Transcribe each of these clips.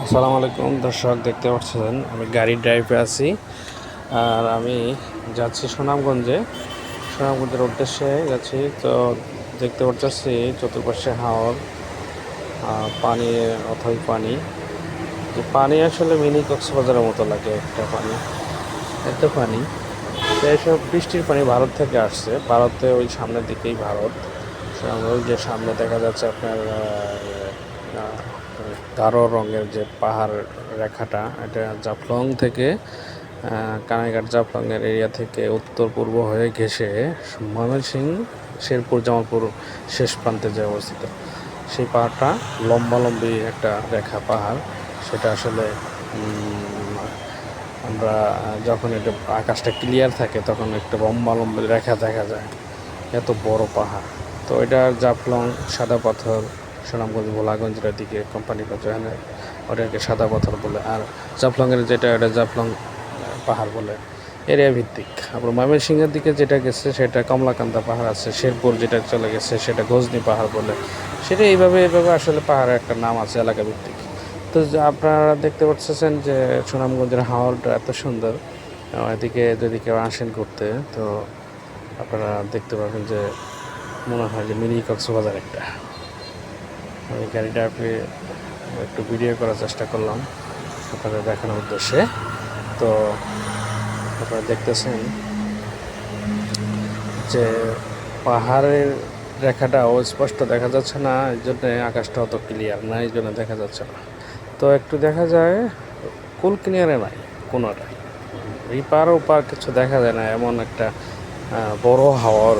আসসালামু আলাইকুম দর্শক, দেখতে পাচ্ছেন আমি গাড়ির ড্রাইভে আছি। আর আমি যাচ্ছি সুনামগঞ্জের উদ্দেশ্যে যাচ্ছি। তো দেখতে পাচ্ছি চতুর্পাশে হাওর, পানি, অথই পানি। যে পানি আসলে মিনি কক্সবাজারের মতো লাগে, একটা পানি, এত পানি। তো এইসব বৃষ্টির পানি ভারত থেকে আসছে, ভারতে ওই সামনের দিকেই ভারত। সুনামগঞ্জ যে সামনে দেখা যাচ্ছে আপনার গাঢ় রঙের যে পাহাড় রেখাটা, এটা জাফলং থেকে কানাইঘাট জাফলংয়ের এরিয়া থেকে উত্তর পূর্ব হয়ে ঘেঁষে ময়মনসিংহ, শেরপুর, জামালপুর শেষ প্রান্তে যে অবস্থিত, সেই পাহাড়টা লম্বালম্বি একটা রেখা পাহাড়। সেটা আসলে আমরা যখন এটা আকাশটা ক্লিয়ার থাকে তখন একটা লম্বালম্বি রেখা দেখা যায়, এত বড় পাহাড়। তো এটা জাফলং সাদা পাথর, সুনামগঞ্জ ভোলাগঞ্জের দিকে কোম্পানিগঞ্জ, এখানে ওটাকে সাদা পাথর বলে। আর জাফলংয়ের যেটা, এটা জাফলং পাহাড় বলে, এরিয়া ভিত্তিক। আবার ময়মনসিংহের দিকে যেটা গেছে সেটা কমলাকান্দা পাহাড় আছে, শেরপুর যেটা চলে গেছে সেটা গজনি পাহাড় বলে। সেটা এইভাবে আসলে পাহাড়ের একটা নাম আছে এলাকা ভিত্তিক। তো আপনারা দেখতে পাচ্ছেন যে সুনামগঞ্জের হাওরটা এত সুন্দর। এদিকে যদি কেউ আসেন ঘুরতে, তো আপনারা দেখতে পাবেন যে মনে হয় যে মিনি কক্সবাজার একটা। আমি গাড়িটা একটু ভিডিও করার চেষ্টা করলাম আপনাদের দেখানোর উদ্দেশ্যে। তো আপনারা দেখতেছেন যে পাহাড়ের রেখাটা স্পষ্ট দেখা যাচ্ছে না, এই জন্যে আকাশটা অত ক্লিয়ার না, এই জন্য দেখা যাচ্ছে না। তো একটু দেখা যায় কুল ক্লিয়ারে নাই কোনোটাই, রিপার ওপার কিছু দেখা যায় না, এমন একটা বড় হাওর।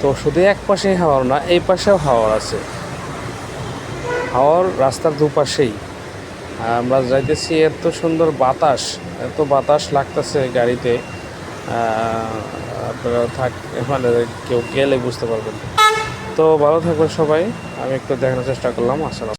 তো শুধু এক পাশেই হাওর না, এই পাশেও হাওর আছে। হাওর রাস্তার দুপাশেই আমরা যাইতেছি, এত সুন্দর বাতাস, এত বাতাস লাগতেছে গাড়িতে। আপনারা মানে কেউ গেলে বুঝতে পারবেন। তো ভালো থাকবেন সবাই, আমি একটু দেখানোর চেষ্টা করলাম। আসসালাম।